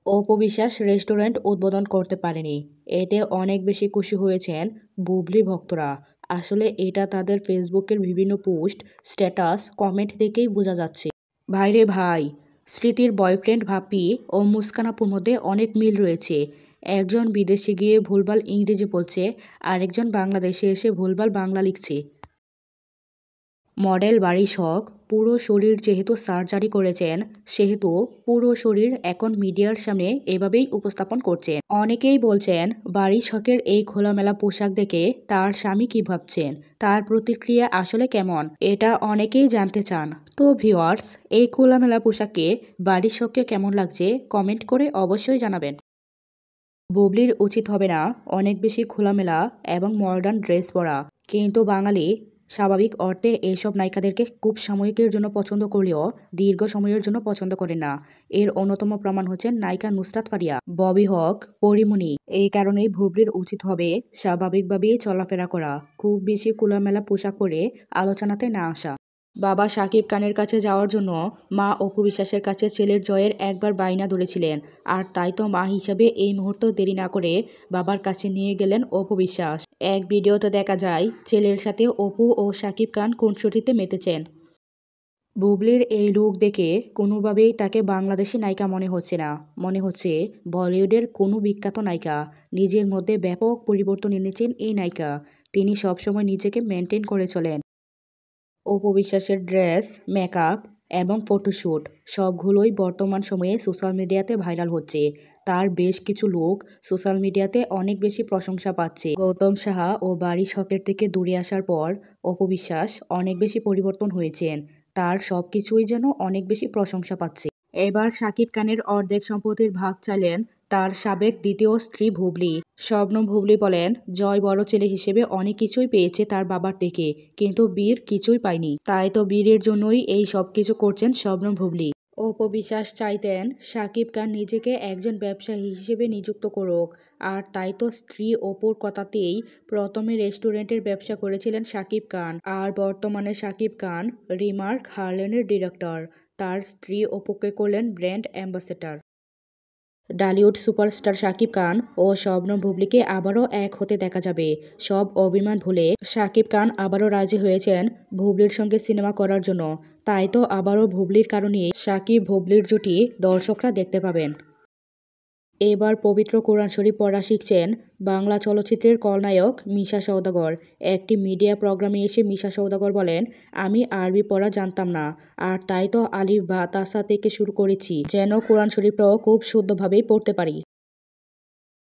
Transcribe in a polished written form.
Apu Biswas restaurant উদ্বোধন করতে পারেনি। এতে অনেক বেশি খুশি হয়েছেন বুবলি ভক্তরা। আসলে এটা তাদের ফেসবুকের বিভিন্ন পোস্ট, স্ট্যাটাস, কমেন্ট থেকেই বোঝা যাচ্ছে। ভাইরে ভাই, স্মৃতির বয়ফ্রেন্ড ভাপি ও মুস্কান আপুর মধ্যে অনেক মিল রয়েছে। একজন বিদেশে গিয়ে ভুলভাল ইংরেজি বলছে, আরেকজন বাংলাদেশে এসে ভুলভাল বাংলা লিখছে। মডেল বাড়ি শখ, পুরো শরীর যেহেতু সার্জারি করেছেন, সেহেতু পুরো শরীর এখন মিডিয়ার সামনে এভাবেই উপস্থাপন করছেন। অনেকেই বলছেন বাড়ি শখের এই খোলামেলা পোশাক দেখে তার স্বামী কি ভাবছেন, তার প্রতিক্রিয়া আসলে কেমন, এটা অনেকেই জানতে চান। তো ভিউয়ার্স, এই খোলামেলা পোশাকে বাড়ি শখকে কেমন লাগছে কমেন্ট করে অবশ্যই জানাবেন। বুবলির উচিত হবে না অনেক বেশি খোলামেলা এবং মডার্ন ড্রেস পরা, কিন্তু বাঙালি স্বাভাবিক অর্থে এইসব নায়িকাদেরকে খুব সাময়িকের জন্য পছন্দ করলেও দীর্ঘ সময়ের জন্য পছন্দ করে না। এর অন্যতম প্রমাণ হচ্ছেন নায়িকা নুসরাত ফারিয়া, ববি হক, পরিমণি। এই কারণেই বুবলির উচিত হবে স্বাভাবিকভাবেই চলাফেরা করা, খুব বেশি খোলামেলা পোশাক পরে আলোচনাতে না আসা। বাবা শাকিব খানের কাছে যাওয়ার জন্য মা অপু বিশ্বাসের কাছে ছেলের জয়ের একবার বায়না ধরেছিলেন, আর তাই তো মা হিসাবে এই মুহূর্ত দেরি না করে বাবার কাছে নিয়ে গেলেন অপু বিশ্বাস। এক ভিডিওতে দেখা যায় ছেলের সাথে অপু ও শাকিব খান খুনসুটিতে মেতেছেন। বুবলির এই লুক দেখে কোনোভাবেই তাকে বাংলাদেশি নায়িকা মনে হচ্ছে না, মনে হচ্ছে বলিউডের কোনো বিখ্যাত নায়িকা। নিজের মধ্যে ব্যাপক পরিবর্তন এনেছেন এই নায়িকা। তিনি সবসময় নিজেকে মেনটেন করে চলেন। অপু বিশ্বাসের ড্রেস, মেকআপ এবং ফটোশ্যুট সবগুলোই বর্তমান সময়ে সোশ্যাল মিডিয়াতে ভাইরাল হচ্ছে। তার বেশ কিছু লুক সোশ্যাল মিডিয়াতে অনেক বেশি প্রশংসা পাচ্ছে। গৌতম সাহা ও বারিশ হকের থেকে দূরে আসার পর অপু বিশ্বাস অনেক বেশি পরিবর্তন হয়েছেন। তার সব কিছুই যেন অনেক বেশি প্রশংসা পাচ্ছে। এবার শাকিব খানের অর্ধেক সম্পত্তির ভাগ চাইলেন তার সাবেক দ্বিতীয় স্ত্রী বুবলি। শবনম বুবলি বলেন, জয় বড় ছেলে হিসেবে অনেক কিছুই পেয়েছে তার বাবার থেকে, কিন্তু বীর কিছুই পায়নি। তাই তো বীরের জন্যই এই সব কিছু করছেন শবনম বুবলি। অপু বিশ্বাস চাইতেন শাকিব খান নিজেকে একজন ব্যবসায়ী হিসেবে নিযুক্ত করুক, আর তাই তো স্ত্রী অপুর কথাতেই প্রথমে রেস্টুরেন্টের ব্যবসা করেছিলেন শাকিব খান, আর বর্তমানে শাকিব খান রিমার্ক হার্লেনের ডিরেক্টর। তার স্ত্রী অপুকে করলেন brand ambassador. Dhallywood superstar Shakib Khan ও শবনম বুবলিকে আবারও এক হতে দেখা যাবে। সব অভিমান ভুলে শাকিব খান আবারও রাজি হয়েছেন বুবলির সঙ্গে সিনেমা করার জন্য। তাই তো আবারও বুবলির কারণেই শাকিব বুবলির জুটি দর্শকরা দেখতে পাবেন। এবার পবিত্র কোরআন শরীফ পড়া শিখছেন বাংলা চলচ্চিত্রের খলনায়ক মিশা সওদাগর। একটি মিডিয়া প্রোগ্রামে এসে মিশা সওদাগর বলেন, আমি আরবি পড়া জানতাম না, আর তাই তো আলিফ বা তাসা থেকে শুরু করেছি, যেন কোরআন শরীফটাও খুব শুদ্ধভাবেই পড়তে পারি।